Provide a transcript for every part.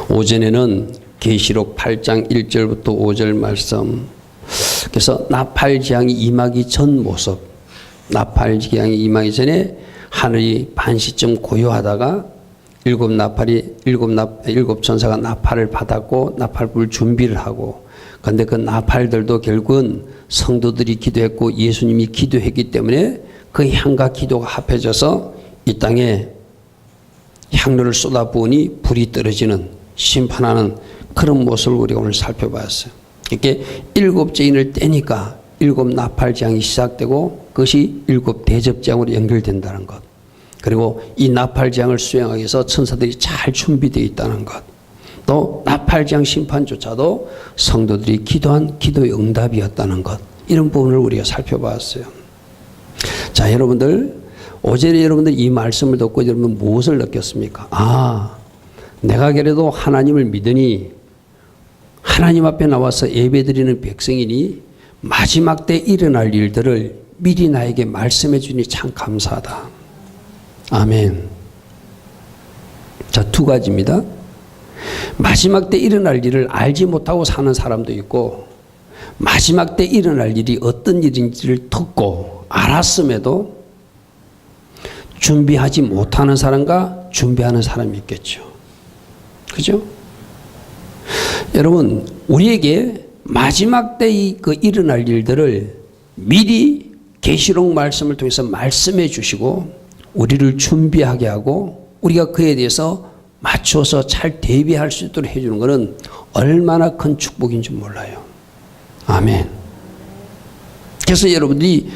오전에는 계시록 8장 1절부터 5절 말씀, 그래서 나팔지향이 임하기 전 모습, 나팔지향이 임하기 전에 하늘이 반시쯤 고요하다가 일곱 천사가 나팔을 받았고 나팔불 준비를 하고, 그런데 그 나팔들도 결국은 성도들이 기도했고 예수님이 기도했기 때문에 그 향과 기도가 합해져서 이 땅에 향로를 쏟아부으니 불이 떨어지는, 심판하는 그런 모습을 우리가 오늘 살펴봤어요. 이렇게 일곱 제인을 떼니까 일곱 나팔지향이 시작되고 그것이 일곱 대접지향으로 연결된다는 것, 그리고 이 나팔지향을 수행하기 위해서 천사들이 잘 준비되어 있다는 것, 또 나팔지향 심판조차도 성도들이 기도한 기도의 응답이었다는 것, 이런 부분을 우리가 살펴봤어요. 자, 여러분들 오전에 여러분들 이 말씀을 듣고 여러분 무엇을 느꼈습니까? 내가 그래도 하나님을 믿으니 하나님 앞에 나와서 예배드리는 백성이니 마지막 때 일어날 일들을 미리 나에게 말씀해 주니 참 감사하다. 아멘. 자, 두 가지입니다. 마지막 때 일어날 일을 알지 못하고 사는 사람도 있고, 마지막 때 일어날 일이 어떤 일인지를 듣고 알았음에도 준비하지 못하는 사람과 준비하는 사람이 있겠죠. 그죠? 여러분, 우리에게 마지막 때 일어날 일들을 미리 계시록 말씀을 통해서 말씀해 주시고 우리를 준비하게 하고 우리가 그에 대해서 맞춰서 잘 대비할 수 있도록 해주는 것은 얼마나 큰 축복인지 몰라요. 아멘. 그래서 여러분들이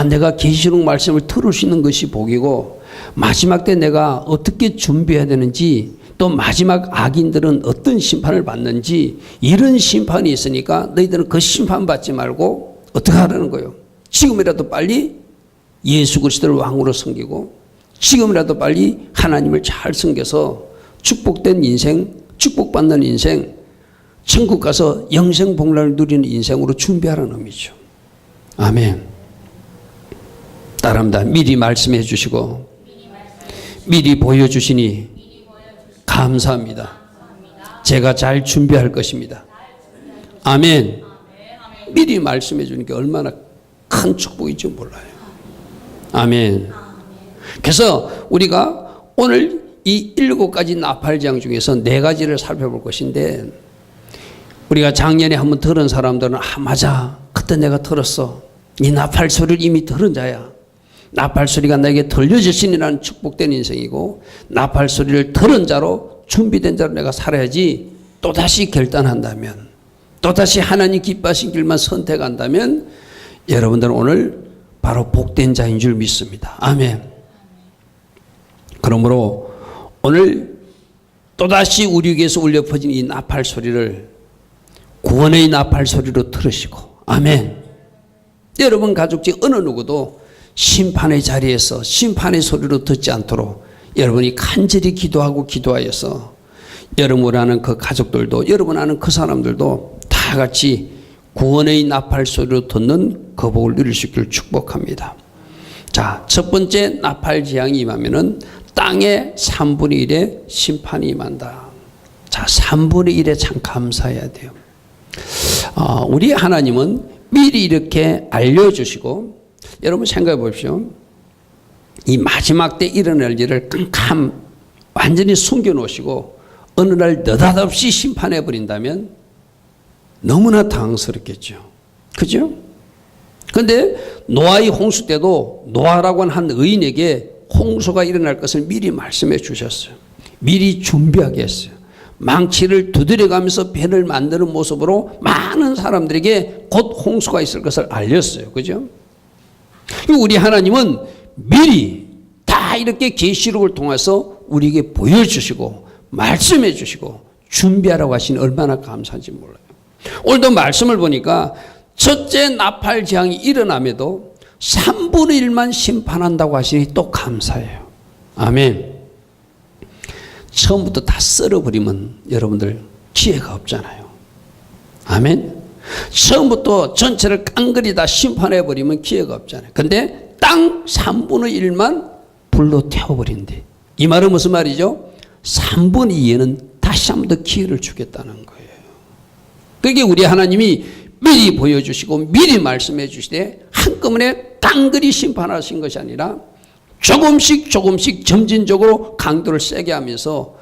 내가 계시록 말씀을 들을 수 있는 것이 복이고, 마지막 때 내가 어떻게 준비해야 되는지, 또 마지막 악인들은 어떤 심판을 받는지, 이런 심판이 있으니까 너희들은 그 심판 받지 말고 어떻게 하라는 거예요? 지금이라도 빨리 예수 그리스도를 왕으로 섬기고 지금이라도 빨리 하나님을 잘 섬겨서 축복된 인생, 축복받는 인생, 천국 가서 영생 복락을 누리는 인생으로 준비하라는 의미죠. 아멘. 따라합니다. 미리 말씀해 주시고 미리 보여주시니 감사합니다. 제가 잘 준비할 것입니다. 아멘. 미리 말씀해 주는 게 얼마나 큰 축복인지 몰라요. 아멘. 그래서 우리가 오늘 이 7가지 나팔지향 중에서 4가지를 살펴볼 것인데, 우리가 작년에 한번 들은 사람들은 맞아, 그때 내가 들었어. 이 나팔 소리를 이미 들은 자야. 나팔 소리가 나에게 들려주시니라는 축복된 인생이고, 나팔 소리를 들은 자로 준비된 자로 내가 살아야지, 또다시 결단한다면, 또다시 하나님 기뻐하신 길만 선택한다면 여러분들은 오늘 바로 복된 자인 줄 믿습니다. 아멘. 그러므로 오늘 또다시 우리 위에서 울려 퍼진 이 나팔 소리를 구원의 나팔 소리로 들으시고, 아멘. 여러분 가족 중 어느 누구도 심판의 자리에서 심판의 소리로 듣지 않도록 여러분이 간절히 기도하고 기도하여서 여러분 아는 그 가족들도, 여러분 아는 그 사람들도 다 같이 구원의 나팔 소리로 듣는 그 복을 누릴 수 있기를 축복합니다. 자, 첫 번째 나팔지향이 임하면은 땅의 3분의 1의 심판이 임한다. 자, 3분의 1에 참 감사해야 돼요. 우리 하나님은 미리 이렇게 알려주시고, 여러분 생각해 보십시오. 이 마지막 때 일어날 일을 깜깜 완전히 숨겨놓으시고 어느 날 느닷없이 심판해 버린다면 너무나 당황스럽겠죠. 그죠? 그런데 노아의 홍수 때도 노아라고 한 의인에게 홍수가 일어날 것을 미리 말씀해 주셨어요. 미리 준비하게 했어요. 망치를 두드려가면서 배를 만드는 모습으로 많은 사람들에게 곧 홍수가 있을 것을 알렸어요. 그죠? 우리 하나님은 미리 다 이렇게 계시록을 통해서 우리에게 보여주시고 말씀해 주시고 준비하라고 하시니 얼마나 감사한지 몰라요. 오늘도 말씀을 보니까 첫째 나팔지향이 일어남에도 3분의 1만 심판한다고 하시니 또 감사해요. 아멘. 처음부터 다 썰어버리면 여러분들 기회가 없잖아요. 아멘. 처음부터 전체를 깡그리 다 심판해버리면 기회가 없잖아요. 근데 땅 3분의 1만 불로 태워버린대. 이 말은 무슨 말이죠? 3분의 2에는 다시 한 번 더 기회를 주겠다는 거예요. 그게 우리 하나님이 미리 보여주시고 미리 말씀해 주시되 한꺼번에 깡그리 심판하신 것이 아니라 조금씩 점진적으로 강도를 세게 하면서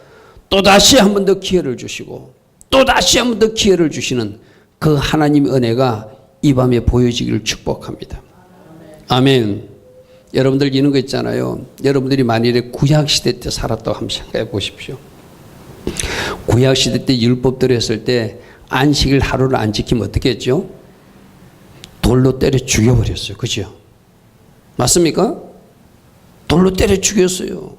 또다시 한 번 더 기회를 주시고 또다시 한 번 더 기회를 주시는 그 하나님의 은혜가 이 밤에 보여지기를 축복합니다. 아멘. 여러분들 이런 거 있잖아요. 여러분들이 만일에 구약시대 때 살았다고 한번 생각해 보십시오. 구약시대 때 율법대로 했을 때 안식일 하루를 안 지키면 어떻게 했죠? 돌로 때려 죽여버렸어요. 그죠? 맞습니까? 돌로 때려 죽였어요.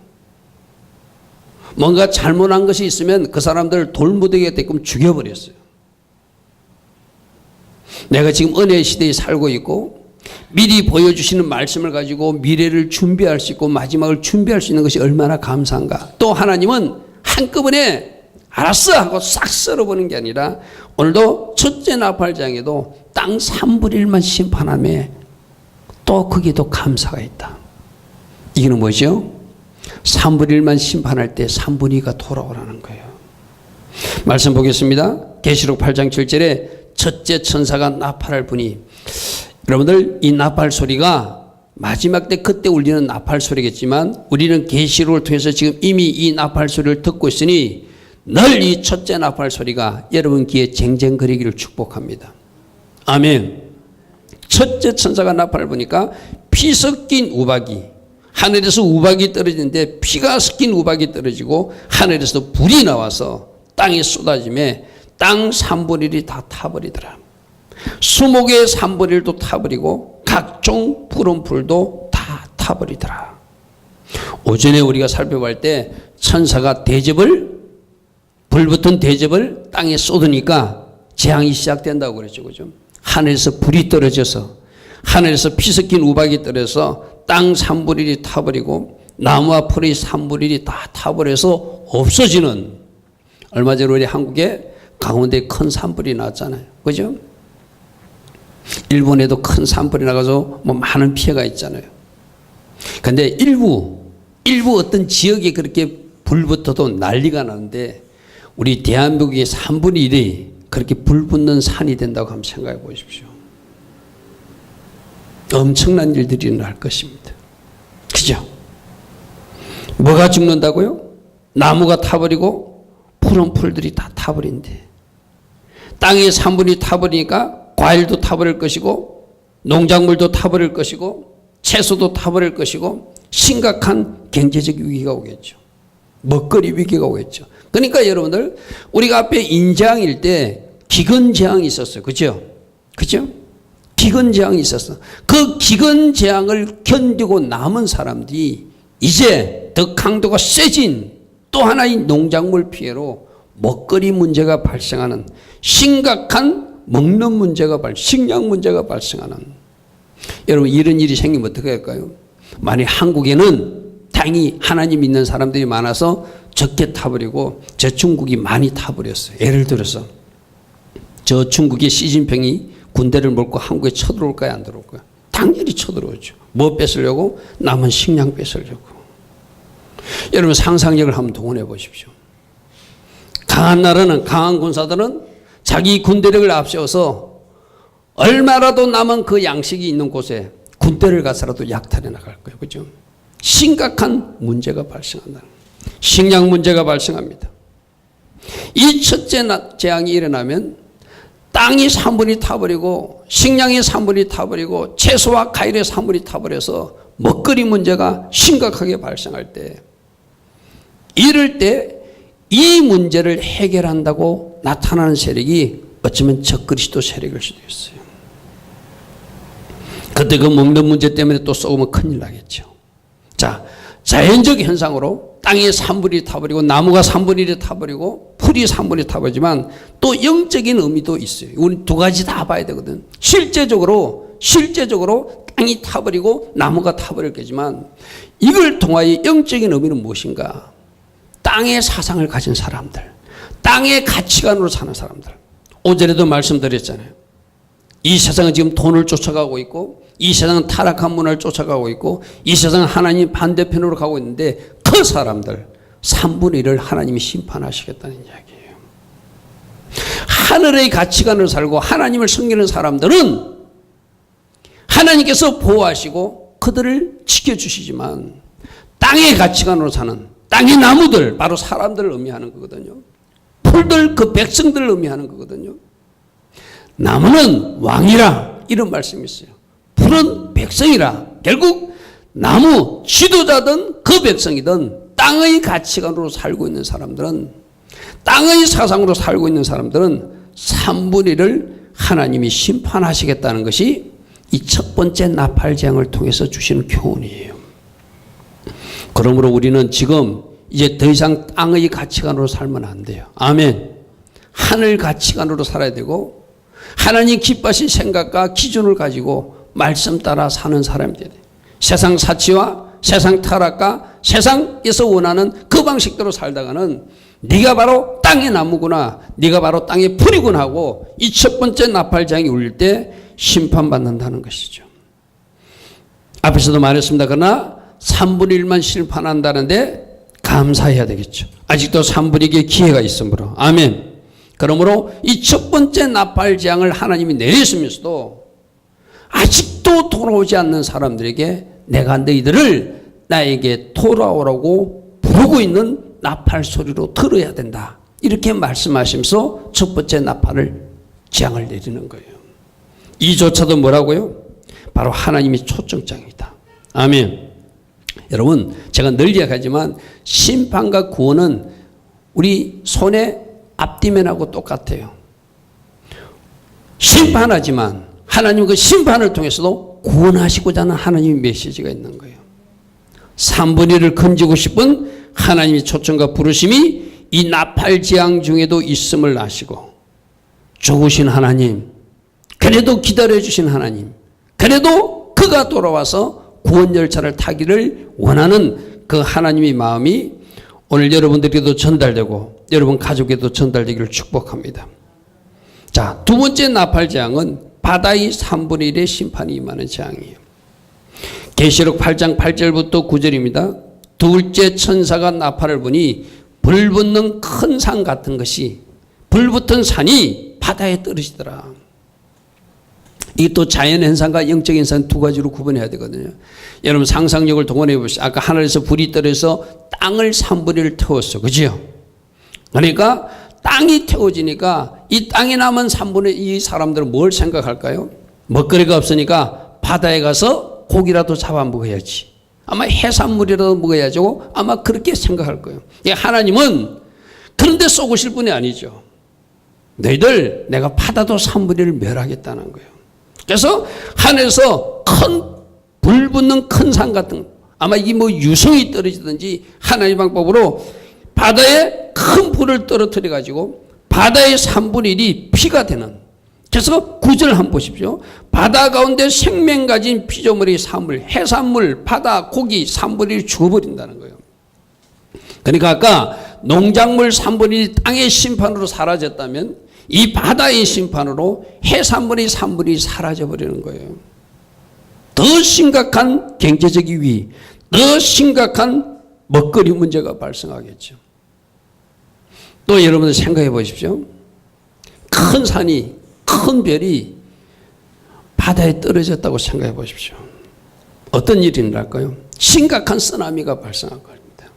뭔가 잘못한 것이 있으면 그 사람들을 돌무더기에 대끔 죽여버렸어요. 내가 지금 은혜의 시대에 살고 있고 미리 보여주시는 말씀을 가지고 미래를 준비할 수 있고 마지막을 준비할 수 있는 것이 얼마나 감사한가. 또 하나님은 한꺼번에 알았어 하고 싹 썰어보는 게 아니라 오늘도 첫째 나팔장에도 땅 3분의 1만 심판함에 또 거기에도 감사가 있다. 이거는 뭐죠? 3분의 1만 심판할 때 3분의 2가 돌아오라는 거예요. 말씀 보겠습니다. 계시록 8장 7절에 첫째 천사가 나팔을 부니, 여러분들 이 나팔 소리가 마지막 때 그때 울리는 나팔 소리겠지만 우리는 계시록을 통해서 지금 이미 이 나팔 소리를 듣고 있으니 늘 이 첫째 나팔 소리가 여러분 귀에 쟁쟁거리기를 축복합니다. 아멘. 첫째 천사가 나팔을 부니까 피 섞인 우박이, 하늘에서 우박이 떨어지는데 피가 섞인 우박이 떨어지고 하늘에서 불이 나와서 땅에 쏟아짐에 땅 3분의 1이 다 타버리더라. 수목의 3분의 1도 타버리고 각종 푸른 풀도 다 타버리더라. 오전에 우리가 살펴볼 때 천사가 불 붙은 대접을 땅에 쏟으니까 재앙이 시작된다고 그랬죠. 그죠? 하늘에서 불이 떨어져서 하늘에서 피 섞인 우박이 떨어져서 땅 3분의 1이 타버리고 나무와 풀의 3분의 1이 다 타버려서 없어지는, 얼마 전에 우리 한국에 강원도에 큰 산불이 났잖아요. 그죠? 일본에도 큰 산불이 나가서 뭐 많은 피해가 있잖아요. 근데 일부 어떤 지역에 그렇게 불 붙어도 난리가 나는데 우리 대한민국의 3분의 1이 그렇게 불 붙는 산이 된다고 한번 생각해 보십시오. 엄청난 일들이 일어날 것입니다. 그죠? 뭐가 죽는다고요? 나무가 타버리고 푸른 풀들이 다 타버린대. 땅의 3분의 1이 타버리니까 과일도 타버릴 것이고 농작물도 타버릴 것이고 채소도 타버릴 것이고 심각한 경제적 위기가 오겠죠. 먹거리 위기가 오겠죠. 그러니까 여러분들 우리가 앞에 인재앙일 때 기근재앙이 있었어요. 그죠? 그죠? 기근재앙이 있었어. 그 기근재앙을 견디고 남은 사람들이 이제 더 강도가 세진 또 하나의 농작물 피해로 먹거리 문제가 발생하는 심각한 먹는 문제가 식량 문제가 발생하는, 여러분 이런 일이 생기면 어떻게 할까요? 만약 한국에는 당연히 하나님 믿는 사람들이 많아서 적게 타버리고 저 중국이 많이 타버렸어요. 예를 들어서 저 중국의 시진핑이 군대를 몰고 한국에 쳐들어올까요? 안 들어올까요? 당연히 쳐들어오죠. 뭐 뺏으려고? 남은 식량 뺏으려고. 여러분 상상력을 한번 동원해 보십시오. 강한 나라는, 강한 군사들은 자기 군대력을 앞세워서 얼마라도 남은 그 양식이 있는 곳에 군대를 가서라도 약탈해 나갈 거예요. 그죠? 심각한 문제가 발생한다. 식량 문제가 발생합니다. 이 첫째 재앙이 일어나면 땅이 3분의 1이 타버리고 식량이 3분의 1이 타버리고 채소와 과일의 3분의 1이 타버려서 먹거리 문제가 심각하게 발생할 때, 이럴 때 이 문제를 해결한다고 나타나는 세력이 어쩌면 적그리스도 세력일 수도 있어요. 그때 그 먹는 문제 때문에 또 쏘면 큰일 나겠죠. 자, 자연적 현상으로 땅이 3분의 1이 타버리고 나무가 3분의 1이 타버리고 풀이 3분의 1이 타버리지만 또 영적인 의미도 있어요. 우리 두 가지 다 봐야 되거든. 실제적으로 땅이 타버리고 나무가 타버릴 거지만 이걸 통하여 영적인 의미는 무엇인가? 땅의 사상을 가진 사람들, 땅의 가치관으로 사는 사람들. 오전에도 말씀드렸잖아요. 이 세상은 지금 돈을 쫓아가고 있고 이 세상은 타락한 문화를 쫓아가고 있고 이 세상은 하나님 반대편으로 가고 있는데 그 사람들, 3분의 1을 하나님이 심판하시겠다는 이야기예요. 하늘의 가치관으로 살고 하나님을 섬기는 사람들은 하나님께서 보호하시고 그들을 지켜주시지만 땅의 가치관으로 사는 땅의 나무들, 바로 사람들을 의미하는 거거든요. 풀들, 그 백성들을 의미하는 거거든요. 나무는 왕이라 이런 말씀이 있어요. 풀은 백성이라. 결국 나무 지도자든 그 백성이든 땅의 가치관으로 살고 있는 사람들은, 땅의 사상으로 살고 있는 사람들은 3분의 1을 하나님이 심판하시겠다는 것이 이 첫 번째 나팔재앙을 통해서 주시는 교훈이에요. 그러므로 우리는 지금 이제 더 이상 땅의 가치관으로 살면 안 돼요. 아멘. 하늘 가치관으로 살아야 되고 하나님 기뻐하신 생각과 기준을 가지고 말씀 따라 사는 사람이 돼야 돼요. 세상 사치와 세상 타락과 세상에서 원하는 그 방식대로 살다가는 네가 바로 땅의 나무구나, 네가 바로 땅의 풀이구나 하고 이 첫 번째 나팔장이 울릴 때 심판받는다는 것이죠. 앞에서도 말했습니다. 그러나 3분의 1만 심판한다는데 감사해야 되겠죠. 아직도 3분의 1의 기회가 있으므로. 아멘. 그러므로 이 첫 번째 나팔장을 하나님이 내리시면서도 아직도 돌아오지 않는 사람들에게 내가 너희들을 나에게 돌아오라고 부르고 있는 나팔 소리로 들어야 된다. 이렇게 말씀하시면서 첫 번째 나팔을 재앙을 내리는 거예요. 이조차도 뭐라고요? 바로 하나님이 초청장이다. 아멘. 여러분, 제가 늘 이야기하지만 심판과 구원은 우리 손의 앞뒤면하고 똑같아요. 심판하지만 하나님 그 심판을 통해서도 구원하시고자 하는 하나님의 메시지가 있는 거예요. 3분의 1을 건지고 싶은 하나님의 초청과 부르심이 이 나팔재앙 중에도 있음을 아시고, 좋으신 하나님, 그래도 기다려주신 하나님, 그래도 그가 돌아와서 구원 열차를 타기를 원하는 그 하나님의 마음이 오늘 여러분들에게도 전달되고 여러분 가족에도 전달되기를 축복합니다. 자, 두 번째 나팔재앙은 바다의 3분의 1의 심판이 임하는 재앙이에요. 계시록 8장 8절부터 9절입니다. 둘째 천사가 나팔을 부니 불붙는 큰 산 같은 것이, 불붙은 산이 바다에 떨어지더라. 이게 또 자연현상과 영적인 현상 두 가지로 구분해야 되거든요. 여러분 상상력을 동원해 보시죠. 아까 하늘에서 불이 떨어져서 땅을 3분의 1을 태웠어. 그죠? 그러니까 땅이 태워지니까 이 땅에 남은 3분의 2 사람들은 뭘 생각할까요? 먹거리가 없으니까 바다에 가서 고기라도 잡아 먹어야지. 아마 해산물이라도 먹어야지 하고 아마 그렇게 생각할 거예요. 하나님은 그런데 쏘으실 분이 아니죠. 너희들 내가 바다도 3분의 1을 멸하겠다는 거예요. 그래서 하늘에서 큰 불 붙는 큰 산 같은, 아마 이게 뭐 유성이 떨어지든지 하나님의 방법으로 바다에 큰 불을 떨어뜨려 가지고 바다의 3분의 1이 피가 되는. 그래서 9절 한번 보십시오. 바다 가운데 생명 가진 피조물의 사물, 해산물, 바다, 고기 3분의 1이 죽어버린다는 거예요. 그러니까 아까 농작물 3분의 1이 땅의 심판으로 사라졌다면 이 바다의 심판으로 해산물의 3분의 1이 사라져버리는 거예요. 더 심각한 경제적 위기, 더 심각한 먹거리 문제가 발생하겠죠. 또 여러분들 생각해 보십시오. 큰 산이, 큰 별이 바다에 떨어졌다고 생각해 보십시오. 어떤 일이 일어날까요? 심각한 쓰나미가 발생할 겁니다.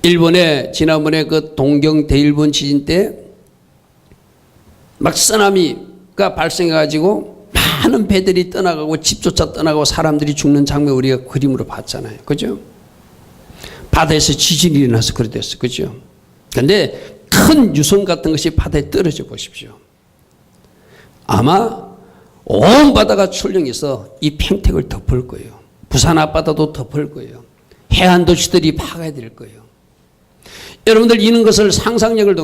일본에 지난번에 그 동경 대일본 지진 때 막 쓰나미가 발생해가지고 많은 배들이 떠나가고 집조차 떠나가고 사람들이 죽는 장면 우리가 그림으로 봤잖아요. 그죠? 바다에서 지진이 일어나서 그래 됐어. 그죠? 근데 큰 유성 같은 것이 바다에 떨어져 보십시오. 아마 온 바다가 출렁해서 이 평택을 덮을 거예요. 부산 앞바다도 덮을 거예요. 해안 도시들이 파괴될 거예요. 여러분들 이런 것을 상상력을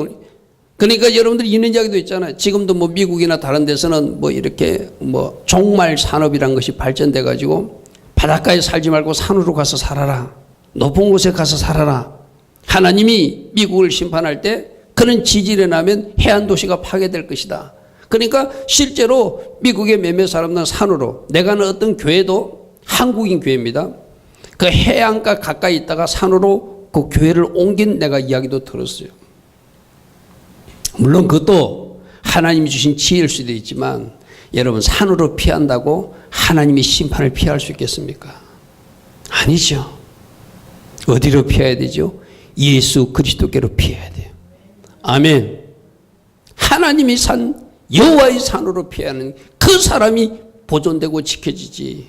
그러니까 여러분들 이런 이야기도 있잖아요. 지금도 뭐 미국이나 다른 데서는 뭐 이렇게 뭐 종말 산업이란 것이 발전돼 가지고 바닷가에 살지 말고 산으로 가서 살아라. 높은 곳에 가서 살아라. 하나님이 미국을 심판할 때 그런 지진이 나면 해안 도시가 파괴될 것이다. 그러니까 실제로 미국의 몇몇 사람들은 산으로, 내가 아는 어떤 교회도 한국인 교회입니다. 그 해안가 가까이 있다가 산으로 그 교회를 옮긴 내가 이야기도 들었어요. 물론 그것도 하나님이 주신 지혜일 수도 있지만 여러분 산으로 피한다고 하나님이 심판을 피할 수 있겠습니까? 아니죠. 어디로 피해야 되죠? 예수 그리스도께로 피해야 돼요. 아멘. 하나님이 산 여호와의 산으로 피하는 그 사람이 보존되고 지켜지지.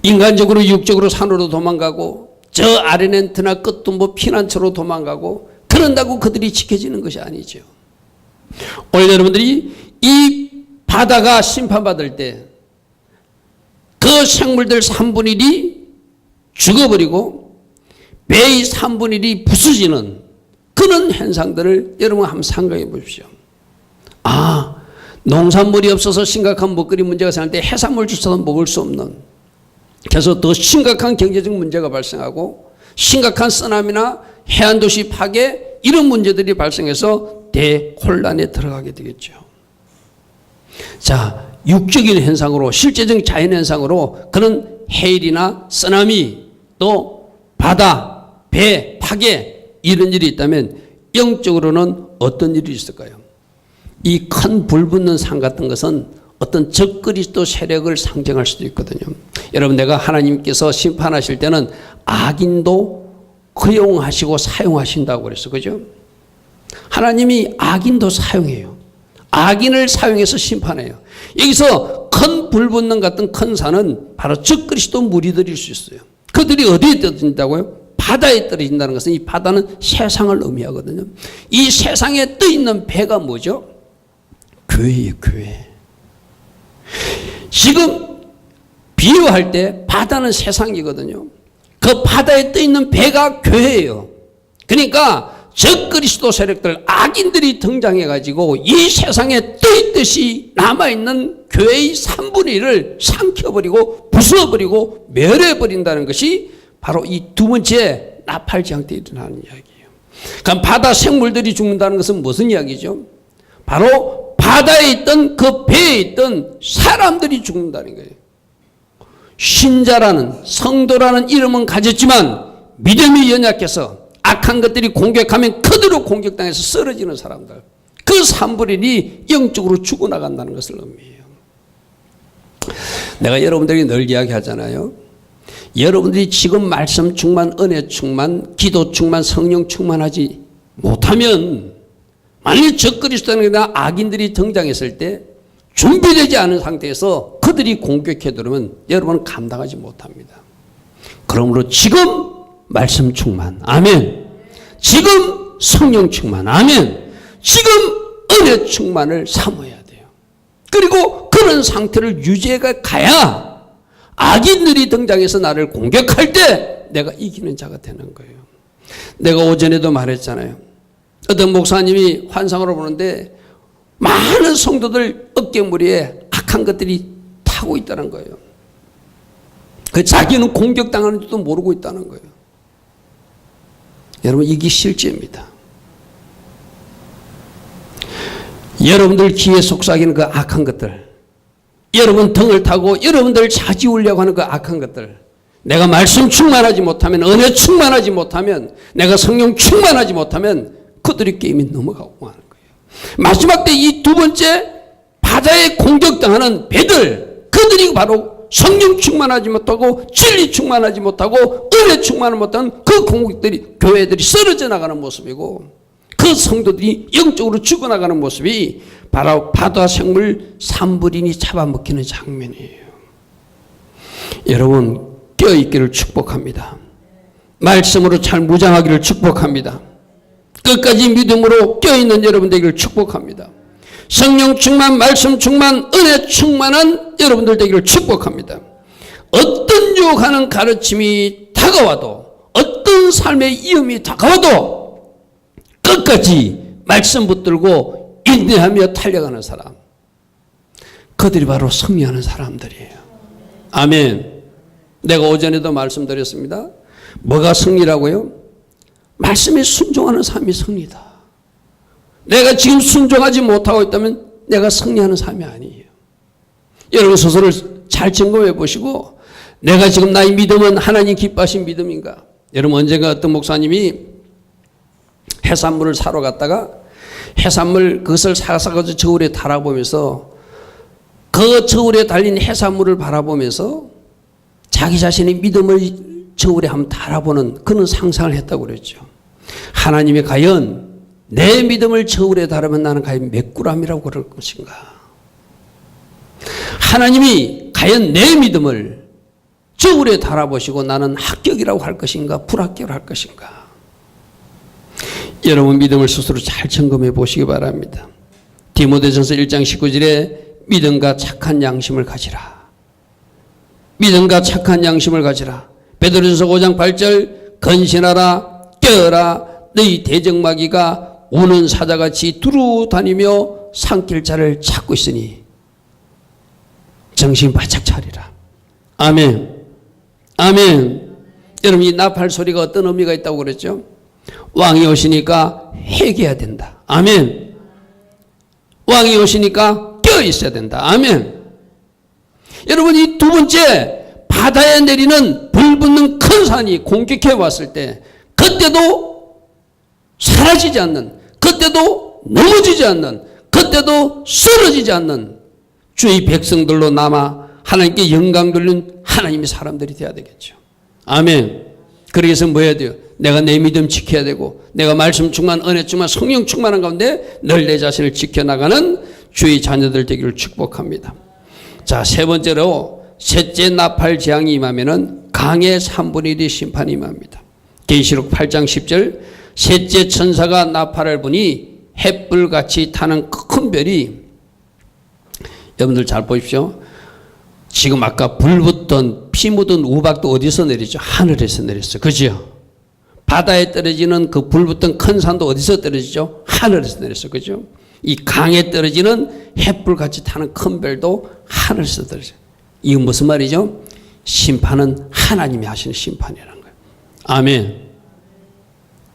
인간적으로 육적으로 산으로 도망가고 저 아르헨티나 끝도 뭐 피난처로 도망가고 그런다고 그들이 지켜지는 것이 아니죠. 오늘 여러분들이 이 바다가 심판받을 때 그 생물들 3분의 1이 죽어버리고 배의 3분의 1이 부서지는 그런 현상들을 여러분 한번 생각해 보십시오. 아, 농산물이 없어서 심각한 먹거리 문제가 생길 때 해산물 주워서 먹을 수 없는, 그래서 더 심각한 경제적 문제가 발생하고 심각한 쓰나미나 해안도시 파괴 이런 문제들이 발생해서 대혼란에 들어가게 되겠죠. 자, 육적인 현상으로 실제적 자연현상으로 그런 해일이나 쓰나미 또 바다, 배, 파괴 이런 일이 있다면 영적으로는 어떤 일이 있을까요? 이 큰 불 붙는 산 같은 것은 어떤 적그리스도 세력을 상징할 수도 있거든요. 여러분, 내가 하나님께서 심판하실 때는 악인도 허용하시고 사용하신다고 그랬어. 그죠? 하나님이 악인도 사용해요. 악인을 사용해서 심판해요. 여기서 큰 불 붙는 같은 큰 산은 바로 적그리스도 무리들일 수 있어요. 그들이 어디에 떨어진다고요? 바다에 떨어진다는 것은 이 바다는 세상을 의미하거든요. 이 세상에 떠 있는 배가 뭐죠? 교회예요, 교회. 지금 비유할 때 바다는 세상이거든요. 그 바다에 떠 있는 배가 교회예요. 그러니까 적그리스도 세력들, 악인들이 등장해가지고 이 세상에 떠있듯이 남아있는 교회의 3분의 1을 삼켜버리고 부숴버리고 멸해버린다는 것이 바로 이 두 번째 나팔장 때 일어나는 이야기예요. 그럼 바다 생물들이 죽는다는 것은 무슨 이야기죠? 바로 바다에 있던 그 배에 있던 사람들이 죽는다는 거예요. 신자라는 성도라는 이름은 가졌지만 믿음이 연약해서 악한 것들이 공격하면 그대로 공격당해서 쓰러지는 사람들, 그 3분의 1이 영적으로 죽어나간다는 것을 의미해요. 내가 여러분들에게 늘 이야기하잖아요. 여러분들이 지금 말씀 충만, 은혜 충만, 기도 충만, 성령 충만하지 못하면 만일 적그리스도나 악인들이 등장했을 때 준비되지 않은 상태에서 그들이 공격해 들어오면 여러분은 감당하지 못합니다. 그러므로 지금 말씀 충만, 아멘. 지금 성령 충만, 아멘. 지금 은혜 충만을 삼아야 돼요. 그리고 그런 상태를 유지해 가야 악인들이 등장해서 나를 공격할 때 내가 이기는 자가 되는 거예요. 내가 오전에도 말했잖아요. 어떤 목사님이 환상으로 보는데 많은 성도들 어깨무리에 악한 것들이 타고 있다는 거예요. 그 자기는 공격당하는 줄도 모르고 있다는 거예요. 여러분, 이게 실제입니다. 여러분들 귀에 속삭이는 그 악한 것들, 여러분 등을 타고 여러분들 차지우려고 하는 그 악한 것들, 내가 말씀 충만하지 못하면, 은혜 충만하지 못하면, 내가 성령 충만하지 못하면 그들이 게임이 넘어가고 하는 거예요. 마지막 때 이 두 번째 바다에 공격당하는 배들, 그들이 바로 성령 충만하지 못하고 진리 충만하지 못하고 은혜 충만하지 못한 그 공격들이, 교회들이 쓰러져 나가는 모습이고 그 성도들이 영적으로 죽어나가는 모습이 바로 바다 생물 3분의 1이 잡아먹히는 장면이에요. 여러분, 깨어있기를 축복합니다. 말씀으로 잘 무장하기를 축복합니다. 끝까지 믿음으로 깨어있는 여러분들에게 축복합니다. 성령 충만, 말씀 충만, 은혜 충만한 여러분들 되기를 축복합니다. 어떤 유혹하는 가르침이 다가와도, 어떤 삶의 위험이 다가와도 끝까지 말씀 붙들고 인내하며 달려가는 사람, 그들이 바로 승리하는 사람들이에요. 아멘. 내가 오전에도 말씀드렸습니다. 뭐가 승리라고요? 말씀에 순종하는 삶이 승리다. 내가 지금 순종하지 못하고 있다면 내가 승리하는 삶이 아니에요. 여러분 스스로를 잘 점검해 보시고, 내가 지금 나의 믿음은 하나님 기뻐하신 믿음인가? 여러분 언젠가 어떤 목사님이 해산물을 사러 갔다가 해산물 그것을 사서 저울에 달아보면서 그 저울에 달린 해산물을 바라보면서 자기 자신의 믿음을 저울에 한번 달아보는 그런 상상을 했다고 그랬죠. 하나님이 과연 내 믿음을 저울에 달으면 나는 과연 몇 그램이라고 그럴 것인가? 하나님이 과연 내 믿음을 저울에 달아보시고 나는 합격이라고 할 것인가 불합격을 할 것인가? 여러분 믿음을 스스로 잘 점검해 보시기 바랍니다. 디모데전서 1장 19절에 믿음과 착한 양심을 가지라. 믿음과 착한 양심을 가지라. 베드로전서 5장 8절 건신하라 깨어라 너희 대적마귀가 오는 사자같이 두루 다니며 삼킬 자를 찾고 있으니 정신 바짝 차리라. 아멘. 아멘. 여러분 이 나팔 소리가 어떤 의미가 있다고 그랬죠? 왕이 오시니까 회개해야 된다. 아멘. 왕이 오시니까 깨어 있어야 된다. 아멘. 여러분 이 두 번째 바다에 내리는 불붙는 큰 산이 공격해 왔을 때 그때도 사라지지 않는, 그때도 넘어지지 않는, 그때도 쓰러지지 않는 주의 백성들로 남아 하나님께 영광 돌리는 하나님의 사람들이 되어야 되겠죠. 아멘. 그러기 위해서 뭐 해야 돼요? 내가 내 믿음 지켜야 되고 내가 말씀 충만, 은혜 충만, 성령 충만한 가운데 늘 내 자신을 지켜나가는 주의 자녀들 되기를 축복합니다. 자, 세 번째로 셋째 나팔 재앙이 임하면은 강의 3분의 1이 심판이 임합니다. 계시록 8장 10절 셋째 천사가 나팔을 부니 햇불같이 타는 큰 별이, 여러분들 잘 보십시오. 지금 아까 불 붙던 피 묻은 우박도 어디서 내리죠? 하늘에서 내렸어요. 그죠? 바다에 떨어지는 그 불 붙던 큰 산도 어디서 떨어지죠? 하늘에서 내렸어요. 그죠? 이 강에 떨어지는 햇불같이 타는 큰 별도 하늘에서 떨어져요. 이건 무슨 말이죠? 심판은 하나님이 하시는 심판이라는 거예요. 아멘.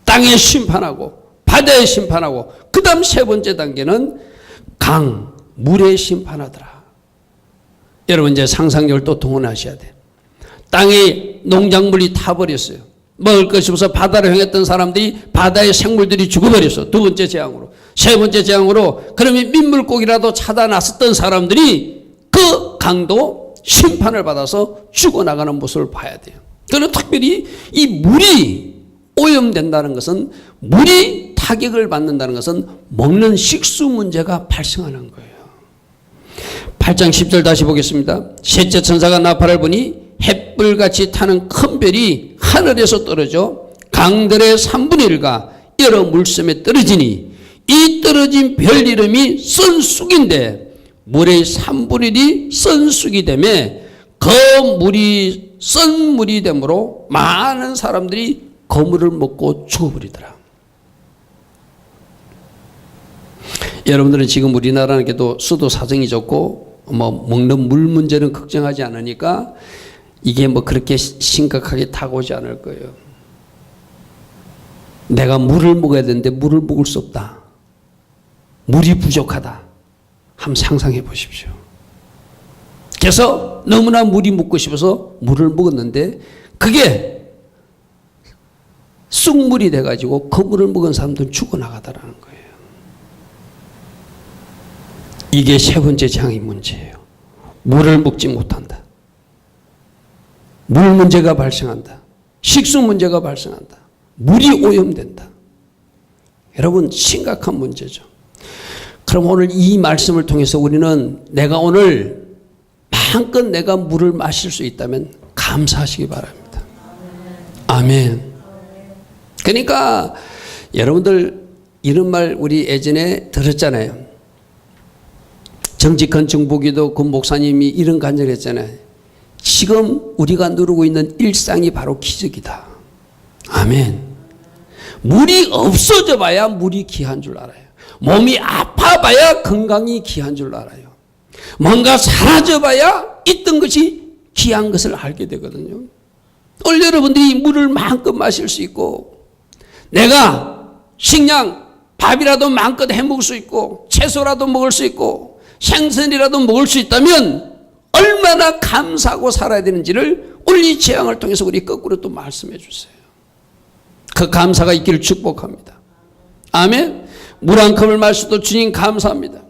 땅에 심판하고 바다에 심판하고 그 다음 세 번째 단계는 강, 물에 심판하더라. 여러분 이제 상상력을 또 동원하셔야 돼요. 땅에 농작물이 타버렸어요. 먹을 것이 없어 바다를 향했던 사람들이 바다의 생물들이 죽어버렸어. 두 번째 재앙으로. 세 번째 재앙으로 그러면 민물고기라도 찾아 나섰던 사람들이 그 강도 심판을 받아서 죽어나가는 모습을 봐야 돼요. 그러나 특별히 이 물이 오염된다는 것은, 물이 타격을 받는다는 것은 먹는 식수 문제가 발생하는 거예요. 8장 10절 다시 보겠습니다. 셋째 천사가 나팔을 부니 햇불같이 타는 큰 별이 하늘에서 떨어져 강들의 3분의 1가 여러 물섬에 떨어지니 이 떨어진 별 이름이 썬쑥인데 물의 3분의 1이 썬쑥이 되매 그 물이 썬물이 되므로 많은 사람들이 그 물을 먹고 죽어버리더라. 여러분들은 지금 우리나라는 그래도 수도 사정이 좋고 뭐 먹는 물 문제는 걱정하지 않으니까 이게 뭐 그렇게 심각하게 다가오지 않을 거예요. 내가 물을 먹어야 되는데 물을 먹을 수 없다. 물이 부족하다. 한번 상상해 보십시오. 그래서 너무나 물이 먹고 싶어서 물을 먹었는데 그게 쑥물이 돼가지고 그 물을 먹은 사람들은 죽어나가더라는 거예요. 이게 세 번째 재앙의 문제예요. 물을 먹지 못한다. 물 문제가 발생한다. 식수 문제가 발생한다. 물이 오염된다. 여러분 심각한 문제죠. 그럼 오늘 이 말씀을 통해서 우리는 내가 오늘 마음껏 내가 물을 마실 수 있다면 감사하시기 바랍니다. 아멘. 그러니까 여러분들 이런 말 우리 예전에 들었잖아요. 정직한 정보기도 그 목사님이 이런 간증을 했잖아요. 지금 우리가 누리고 있는 일상이 바로 기적이다. 아멘. 물이 없어져 봐야 물이 귀한 줄 알아요. 몸이 아파봐야 건강이 귀한 줄 알아요. 뭔가 사라져 봐야 있던 것이 귀한 것을 알게 되거든요. 오늘 여러분들이 물을 마음껏 마실 수 있고 내가 식량 밥이라도 마음껏 해먹을 수 있고 채소라도 먹을 수 있고 생선이라도 먹을 수 있다면 얼마나 감사하고 살아야 되는지를 오늘 이 재앙을 통해서 우리 거꾸로 또 말씀해 주세요. 그 감사가 있기를 축복합니다. 아멘. 물 한 컵을 마셔도 주님 감사합니다.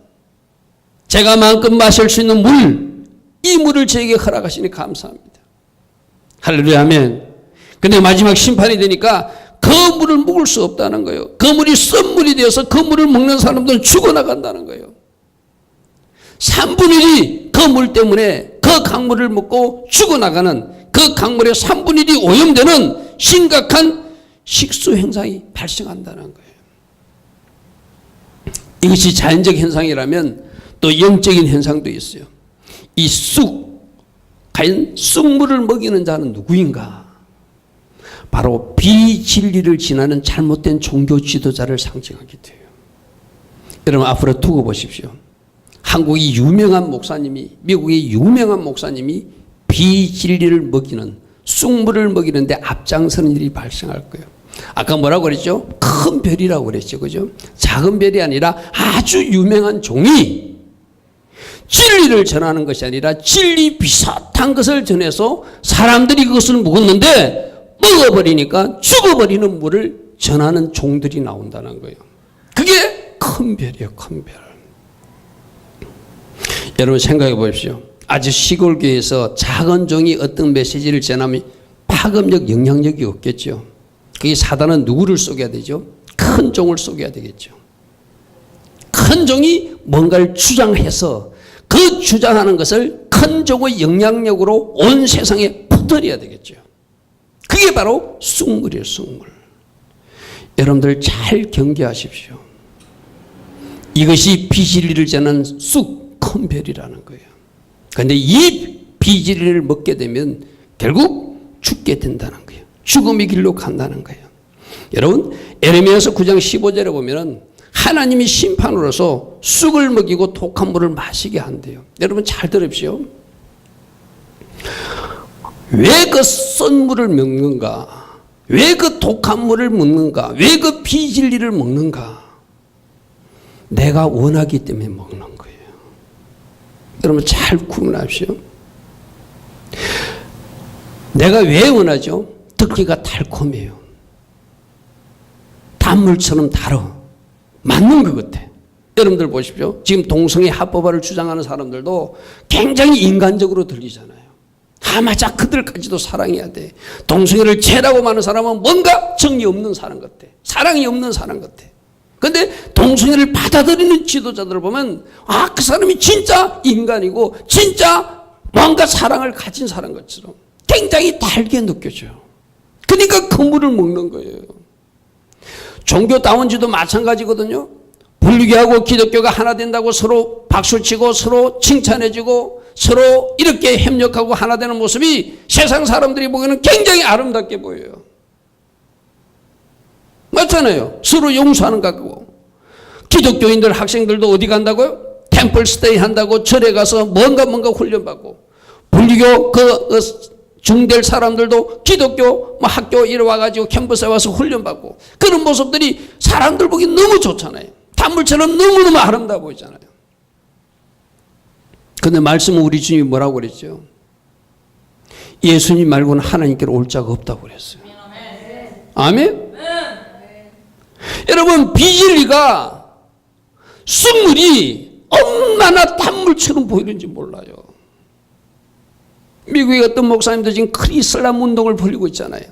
제가 마음껏 마실 수 있는 물, 이 물을 저에게 허락하시니 감사합니다. 할렐루야. 아멘. 근데 마지막 심판이 되니까 그 물을 먹을 수 없다는 거예요. 그 물이 쓴물이 되어서 그 물을 먹는 사람들은 죽어나간다는 거예요. 3분의 1이 그 물 때문에 그 강물을 먹고 죽어나가는, 그 강물의 3분의 1이 오염되는 심각한 식수 현상이 발생한다는 거예요. 이것이 자연적 현상이라면 또 영적인 현상도 있어요. 이 과연 쑥물을 먹이는 자는 누구인가? 바로 비진리를 지나는 잘못된 종교 지도자를 상징하게 돼요. 여러분 앞으로 두고 보십시오. 한국의 유명한 목사님이, 미국의 유명한 목사님이 비진리를 먹이는, 쑥물을 먹이는데 앞장서는 일이 발생할 거예요. 아까 뭐라고 그랬죠? 큰 별이라고 그랬죠. 그죠? 작은 별이 아니라 아주 유명한 종이 진리를 전하는 것이 아니라 진리 비슷한 것을 전해서 사람들이 그것을 먹었는데 먹어버리니까 죽어버리는 물을 전하는 종들이 나온다는 거예요. 그게 큰 별이에요. 큰 별. 여러분 생각해 보십시오. 아주 시골 교회에서 작은 종이 어떤 메시지를 전하면 파급력, 영향력이 없겠죠. 그게 사단은 누구를 속여야 되죠? 큰 종을 속여야 되겠죠. 큰 종이 뭔가를 주장해서 그 주장하는 것을 큰 종의 영향력으로 온 세상에 퍼뜨려야 되겠죠. 그게 바로 쑥물이에요. 쑥물. 여러분들 잘 경계하십시오. 이것이 비진리를 전하는 큰 별이라는 거예요. 그런데 이 비진리를 먹게 되면 결국 죽게 된다는 거예요. 죽음의 길로 간다는 거예요. 여러분 에레미야서 9장 15절에 보면은 하나님이 심판으로서 쑥을 먹이고 독한 물을 마시게 한대요. 여러분 잘 들으십시오. 왜 그 쓴 물을 먹는가? 왜 그 독한 물을 먹는가? 왜 그 비진리를 먹는가? 내가 원하기 때문에 먹는 거예요. 여러분 잘 구분하십시오. 내가 왜 원하죠? 듣기가 달콤해요. 단물처럼 달어. 맞는 것 같아. 여러분들 보십시오. 지금 동성애 합법화를 주장하는 사람들도 굉장히 인간적으로 들리잖아요. 아 맞아, 그들까지도 사랑해야 돼. 동성애를 죄라고 말하는 사람은 뭔가 정이 없는 사람 같아. 사랑이 없는 사람 같아. 근데 동성애를 받아들이는 지도자들을 보면 아, 그 사람이 진짜 인간이고 진짜 뭔가 사랑을 가진 사람 것처럼 굉장히 달게 느껴져요. 그러니까 그 물을 먹는 거예요. 종교다원지도 마찬가지거든요. 불교하고 기독교가 하나 된다고 서로 박수치고 서로 칭찬해주고 서로 이렇게 협력하고 하나 되는 모습이 세상 사람들이 보기에는 굉장히 아름답게 보여요. 맞잖아요. 서로 용서하는 것 같고. 기독교인들 학생들도 어디 간다고요? 템플 스테이 한다고 절에 가서 뭔가 훈련받고. 불교 중될 사람들도 기독교 학교 이리 와가지고 캠퍼스에 와서 훈련받고. 그런 모습들이 사람들 보기 너무 좋잖아요. 단물처럼 너무너무 아름다워 보이잖아요. 근데 말씀은 우리 주님이 뭐라고 그랬죠? 예수님 말고는 하나님께로 올 자가 없다고 그랬어요. 아멘? 여러분 비진리가 쑥물이 얼마나 단물처럼 보이는지 몰라요. 미국의 어떤 목사님도 지금 크리슬람 운동을 벌이고 있잖아요.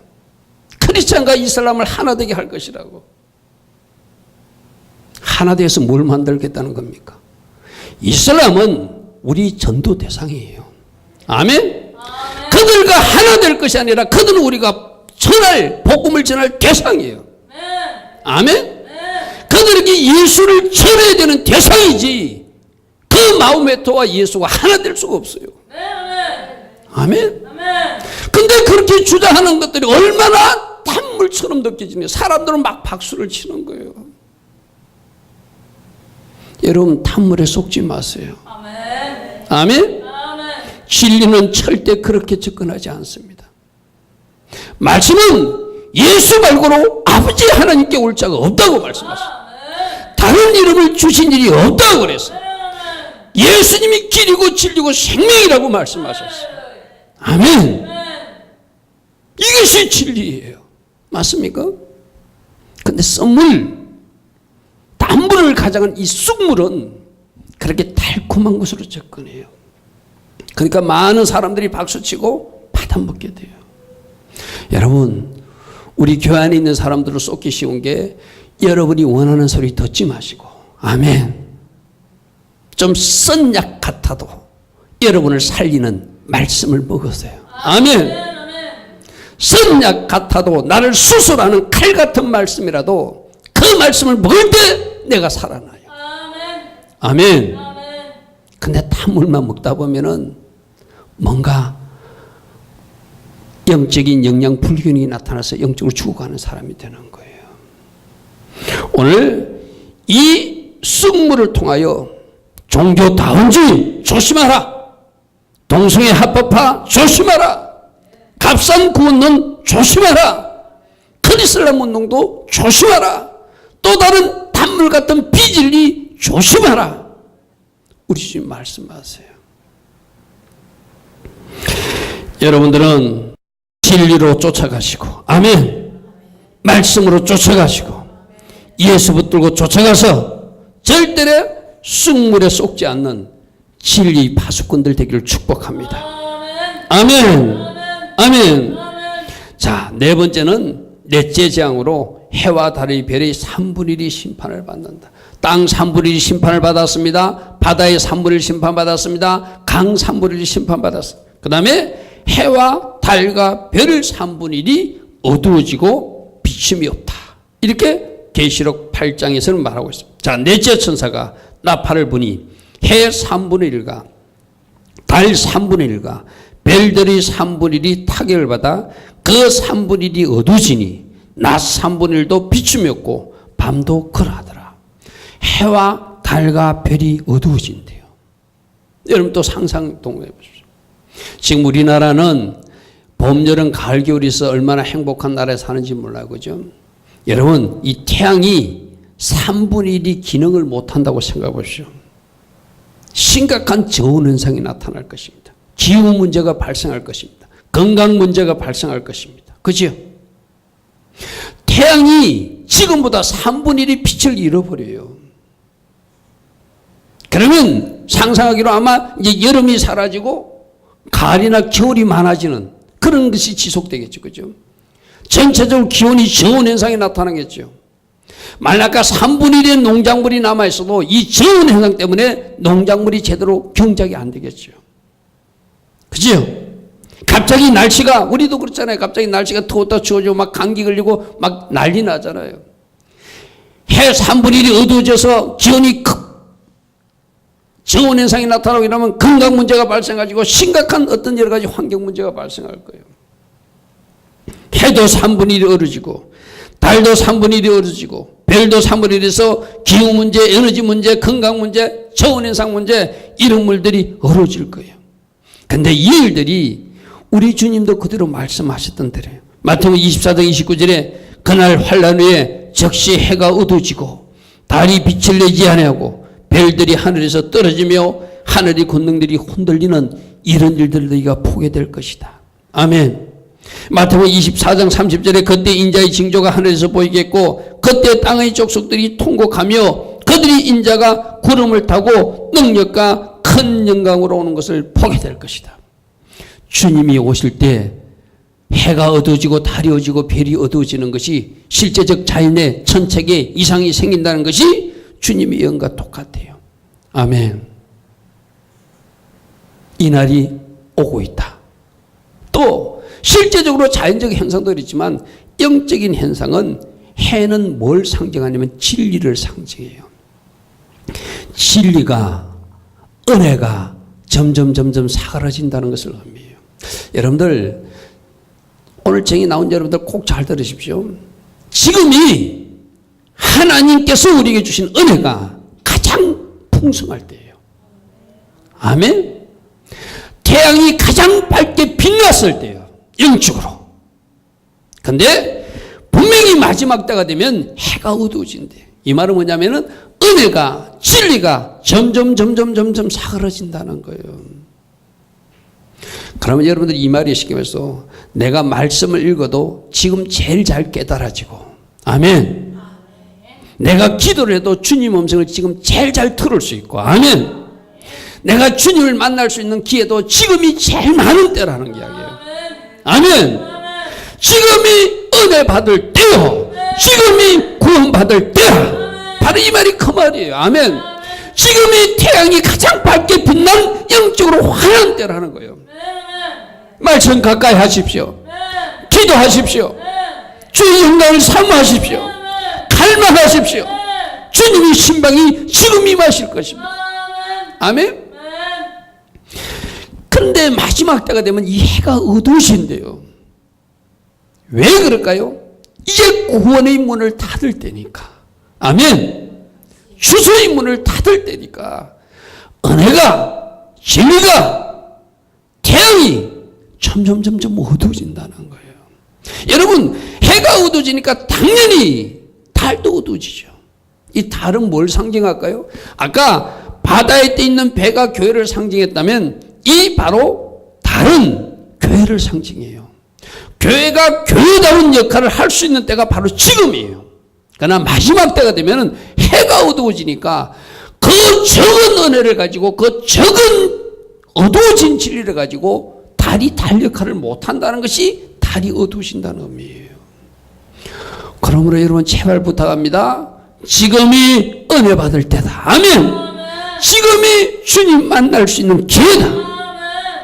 크리스찬과 이슬람을 하나 되게 할 것이라고. 하나 돼서 뭘 만들겠다는 겁니까? 이슬람은 우리 전도 대상이에요. 아멘? 아멘. 그들과 하나 될 것이 아니라 그들은 우리가 전할 복음을 전할 대상이에요. 아멘? 그들에게 예수를 전해야 되는 대상이지 그 마호메트와 예수가 하나 될 수가 없어요. 아멘? 근데 그렇게 주장하는 것들이 얼마나 단물처럼 느껴지냐. 사람들은 막 박수를 치는 거예요. 여러분 단물에 속지 마세요. 아멘? 아멘? 진리는 절대 그렇게 접근하지 않습니다. 말씀은 예수 말고로 아버지 하나님께 올 자가 없다고 말씀하셨어요. 다른 이름을 주신 일이 없다고 그랬어요. 예수님이 길이고 진리고 생명이라고 말씀하셨어요. 아멘. 이것이 진리예요. 맞습니까? 근데 썩물, 단물을 가져간 이 쑥물은 그렇게 달콤한 것으로 접근해요. 그러니까 많은 사람들이 박수치고 받아먹게 돼요. 여러분, 우리 교회 안에 있는 사람들을 쏟기 쉬운 게 여러분이 원하는 소리 듣지 마시고, 아멘, 좀 쓴 약 같아도 여러분을 살리는 말씀을 먹으세요. 아멘. 쓴 약 같아도 나를 수술하는 칼 같은 말씀이라도 그 말씀을 먹을 때 내가 살아나요. 아멘. 근데 단물만 먹다 보면은 뭔가 영적인 영양 불균형이 나타나서 영적으로 죽어가는 사람이 되는 거예요. 오늘 이 쑥물을 통하여 종교다운주의 조심하라, 동성애 합법화 조심하라, 값싼 구원론 조심하라, 크리슬람 운동도 조심하라, 또 다른 단물 같은 비진리 조심하라. 우리 주님 말씀하세요. 여러분들은 진리로 쫓아가시고, 아멘, 말씀으로 쫓아가시고 예수 붙들고 쫓아가서 절대로 쑥물에 쏙지 않는 진리 파수꾼들 되기를 축복합니다. 아멘. 아멘. 자, 네 번째는 넷째 재앙으로 해와 달의 별의 3분의 1이 심판을 받는다. 땅 3분의 1이 심판을 받았습니다. 바다의 3분의 1 심판받았습니다. 강 3분의 1이 심판받았습니다. 그 다음에 해와 달과 별의 3분의 1이 어두워지고 비침이 없다. 이렇게 계시록 8장에서는 말하고 있습니다. 자, 넷째 천사가 나팔을 부니 해 3분의 1과 달 3분의 1과 별들의 3분의 1이 타격을 받아 그 3분의 1이 어두워지니 낮 3분의 1도 비춤이 없고 밤도 그러하더라. 해와 달과 별이 어두워진대요. 여러분 또 상상 동의해 보십시오. 지금 우리나라는 봄, 여름, 가을, 겨울이 있어 얼마나 행복한 나라에 사는지 몰라요. 그죠? 여러분, 이 태양이 3분의 1이 기능을 못한다고 생각해 보십시오. 심각한 저온 현상이 나타날 것입니다. 기후 문제가 발생할 것입니다. 건강 문제가 발생할 것입니다. 그죠? 태양이 지금보다 3분의 1이 빛을 잃어버려요. 그러면 상상하기로 아마 이제 여름이 사라지고 가을이나 겨울이 많아지는 그런 것이 지속되겠죠. 그죠? 전체적으로 기온이 저온 현상이 나타나겠죠. 만약에 3분의 1의 농작물이 남아있어도 이 저온 현상 때문에 농작물이 제대로 경작이 안 되겠죠. 그죠? 갑자기 날씨가, 우리도 그렇잖아요. 갑자기 날씨가 더웠다 추워지고 막 감기 걸리고 막 난리 나잖아요. 해 3분의 1이 어두워져서 기온이 저온 현상이 나타나고 이러면 건강 문제가 발생하고 심각한 어떤 여러 가지 환경 문제가 발생할 거예요. 해도 3분의 1이 얼어지고 달도 3분의 1이 얼어지고 별도 3분의 1에서 기후 문제, 에너지 문제, 건강 문제, 저온 현상 문제 이런 물들이 얼어질 거예요. 근데 이 일들이 우리 주님도 그대로 말씀하셨던 대로예요. 마태복음 24장 29절에 그날 환란 후에 즉시 해가 어두워지고 달이 빛을 내지 아니하고 별들이 하늘에서 떨어지며 하늘의 권능들이 흔들리는 이런 일들을 너희가 보게 될 것이다. 아멘. 마태복음 24장 30절에 그때 인자의 징조가 하늘에서 보이겠고 그때 땅의 족속들이 통곡하며 그들이 인자가 구름을 타고 능력과 큰 영광으로 오는 것을 보게 될 것이다. 주님이 오실 때 해가 어두워지고 달이 어두워지고 별이 어두워지는 것이 실제적 자연의 천체계 이상이 생긴다는 것이 주님의 예언과 똑같아요. 아멘. 이 날이 오고 있다. 또 실제적으로 자연적 현상도 있지만 영적인 현상은 해는 뭘 상징하냐면 진리를 상징해요. 진리가, 은혜가 점점 사그라진다는 것을 의미해요. 여러분들 오늘 정의 나온 여러분들 꼭 잘 들으십시오. 지금이 하나님께서 우리에게 주신 은혜가 가장 풍성할 때예요. 아멘. 태양이 가장 밝게 빛났을 때예요. 영적으로. 근데 분명히 마지막 때가 되면 해가 어두워진대. 이 말은 뭐냐면은 은혜가, 진리가 점점 사그러진다는 거예요. 그러면 여러분들 이 말이 시키면서 내가 말씀을 읽어도 지금 제일 잘 깨달아지고, 아멘. 내가 기도를 해도 주님 음성을 지금 제일 잘 들을 수 있고, 아멘. 내가 주님을 만날 수 있는 기회도 지금이 제일 많은 때라는 이야기예요. 아멘. 지금이 은혜 받을 때요. 지금이 구원 받을 때야. 바로 이 말이 그 말이에요. 아멘. 지금이 태양이 가장 밝게 빛난 영적으로 환한 때라는 거예요. 말씀 가까이 하십시오. 기도하십시오. 주의 영광을 사모하십시오. 갈망하십시오. 주님의 신방이 지금 임하실 것입니다. 아멘. 그런데 마지막 때가 되면 이 해가 어두우신데요. 왜 그럴까요? 이제 구원의 문을 닫을 때니까. 아멘. 주소의 문을 닫을 때니까 은혜가, 진리가, 태양이 점점 어두워진다는 거예요. 여러분, 해가 어두워지니까 당연히 달도 어두워지죠. 이 달은 뭘 상징할까요? 아까 바다에 떠 있는 배가 교회를 상징했다면 이 바로 달은 교회를 상징해요. 교회가 교회다운 역할을 할 수 있는 때가 바로 지금이에요. 그러나 마지막 때가 되면 해가 어두워지니까 그 적은 은혜를 가지고 그 적은 어두워진 진리를 가지고 달이 달 역할을 못한다는 것이 달이 어두우신다는 의미예요. 그러므로 여러분 제발 부탁합니다. 지금이 은혜 받을 때다. 아멘. 지금이 주님 만날 수 있는 기회다.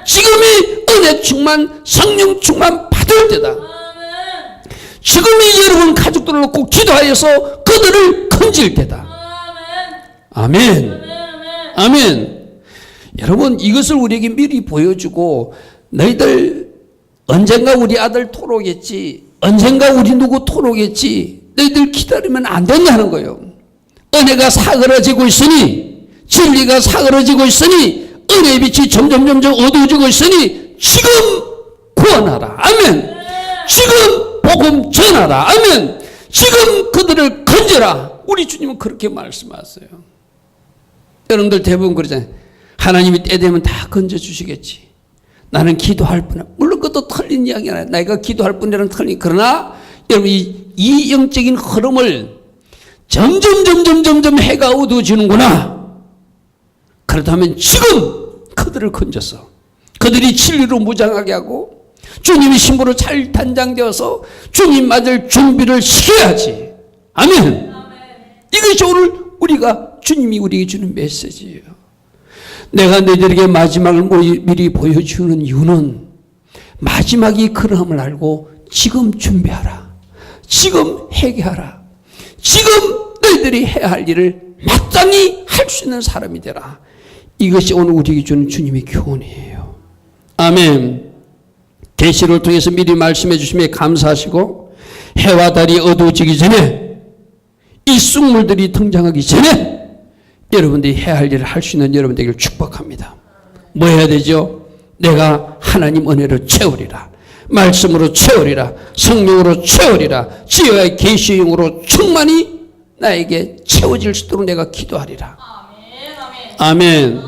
지금이 은혜 충만, 성령 충만 받을 때다. 지금이 여러분 가족들을 놓고 기도하여서 그들을 건질 때다. 아멘. 아멘. 여러분, 이것을 우리에게 미리 보여주고 너희들 언젠가 우리 아들 토로겠지, 언젠가 우리 누구 토로겠지, 너희들 기다리면 안 된다는 거예요. 은혜가 사그러지고 있으니, 진리가 사그러지고 있으니, 은혜의 빛이 점점 어두워지고 있으니 지금 구원하라. 아멘. 지금 복음 전하라. 아멘. 지금 그들을 건져라. 우리 주님은 그렇게 말씀하세요. 여러분들 대부분 그러잖아요. 하나님이 때 되면 다 건져주시겠지. 나는 기도할 뿐이야. 물론 그것도 틀린 이야기야. 내가 기도할 뿐이라는 틀린. 그러나 여러분 이 영적인 흐름을 점점 해가 어두워지는구나. 그렇다면 지금 그들을 건져서 그들이 진리로 무장하게 하고 주님의 신부로 잘 단장되어서 주님 맞을 준비를 시켜야지. 아멘. 이것이 오늘 주님이 우리에게 주는 메시지예요. 내가 너희들에게 마지막을 미리 보여주는 이유는 마지막이 그러함을 알고 지금 준비하라. 지금 회개하라. 지금 너희들이 해야 할 일을 마땅히 할 수 있는 사람이 되라. 이것이 오늘 우리에게 주는 주님의 교훈이에요. 아멘. 계시를 통해서 미리 말씀해 주심에 감사하시고 해와 달이 어두워지기 전에 이 쑥물들이 등장하기 전에 여러분들이 해야 할 일을 할 수 있는 여러분 되기를 축복합니다. 뭐 해야 되죠? 내가 하나님 은혜로 채우리라. 말씀으로 채우리라. 성령으로 채우리라. 지혜와 계시의 영으로 충만히 나에게 채워질 수 있도록 내가 기도하리라. 아멘.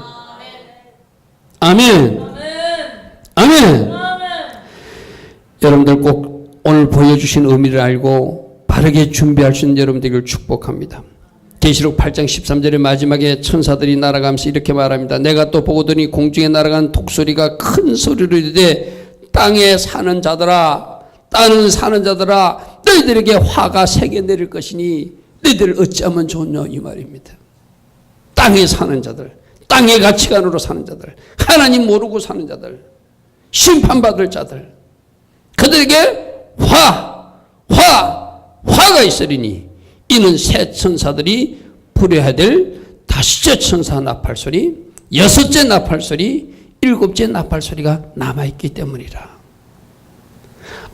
아멘. 아멘. 여러분들 꼭 오늘 보여주신 의미를 알고 바르게 준비할 수 있는 여러분 되기를 축복합니다. 계시록 8장 13절의 마지막에 천사들이 날아가면서 이렇게 말합니다. 내가 또 보거더니 공중에 날아간 독소리가 큰 소리로 이르되 땅에 사는 자들아, 땅에 사는 자들아, 너희들에게 화가 세게 내릴 것이니 너희들을 어찌하면 좋냐, 이 말입니다. 땅에 사는 자들, 땅의 가치관으로 사는 자들, 하나님 모르고 사는 자들, 심판받을 자들, 그들에게 화가 있으리니 이는 새 천사들이 부려야 될 다섯째 천사 나팔소리, 여섯째 나팔소리, 일곱째 나팔소리가 남아있기 때문이라.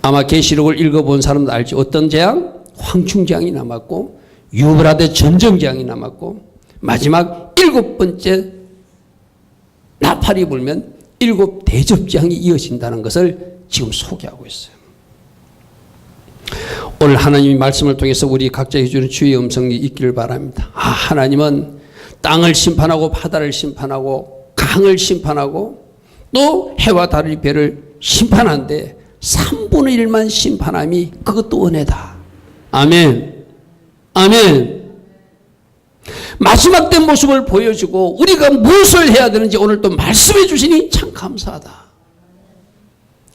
아마 계시록을 읽어본 사람도 알지. 어떤 재앙? 황충재앙이 남았고 유브라데 전정재앙이 남았고 마지막 일곱 번째 나팔이 불면 일곱 대접재앙이 이어진다는 것을 지금 소개하고 있어요. 오늘 하나님의 말씀을 통해서 우리 각자에게 주는 주의 음성이 있기를 바랍니다. 하나님은 땅을 심판하고 바다를 심판하고 강을 심판하고 또 해와 달의 별을 심판하는데 3분의 1만 심판함이 그것도 은혜다. 아멘. 아멘. 마지막 때 모습을 보여주고 우리가 무엇을 해야 되는지 오늘 또 말씀해 주시니 참 감사하다.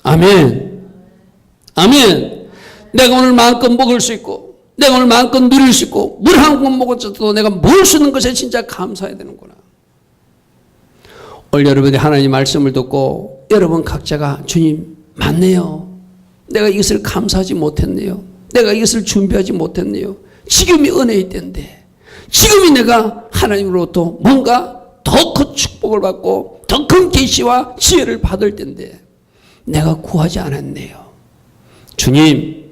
아멘. 아멘. 내가 오늘 마음껏 먹을 수 있고 내가 오늘 마음껏 누릴 수 있고 물 한 번 먹어도 내가 먹을 수 있는 것에 진짜 감사해야 되는구나. 오늘 여러분이 하나님 말씀을 듣고 여러분 각자가 주님 맞네요. 내가 이것을 감사하지 못했네요. 내가 이것을 준비하지 못했네요. 지금이 은혜의 때인데 지금이 내가 하나님으로부터 뭔가 더 큰 축복을 받고 더 큰 계시와 지혜를 받을 때인데 내가 구하지 않았네요. 주님,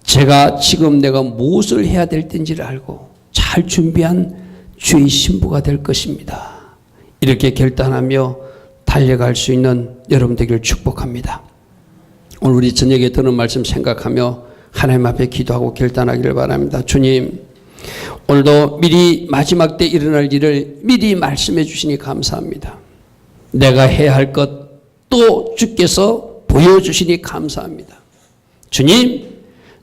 제가 지금 내가 무엇을 해야 될 때인지를 알고 잘 준비한 주의 신부가 될 것입니다. 이렇게 결단하며 달려갈 수 있는 여러분 되기를 축복합니다. 오늘 우리 저녁에 듣는 말씀 생각하며 하나님 앞에 기도하고 결단하기를 바랍니다. 주님, 오늘도 미리 마지막 때 일어날 일을 미리 말씀해 주시니 감사합니다. 내가 해야 할 것 또 주께서 보여주시니 감사합니다. 주님,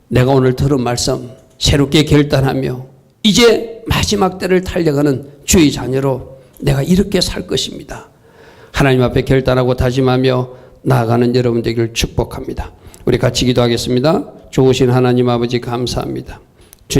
내가 오늘 들은 말씀 새롭게 결단하며 이제 마지막 때를 달려가는 주의 자녀로 내가 이렇게 살 것입니다. 하나님 앞에 결단하고 다짐하며 나아가는 여러분 되기를 축복합니다. 우리 같이 기도하겠습니다. 좋으신 하나님 아버지 감사합니다.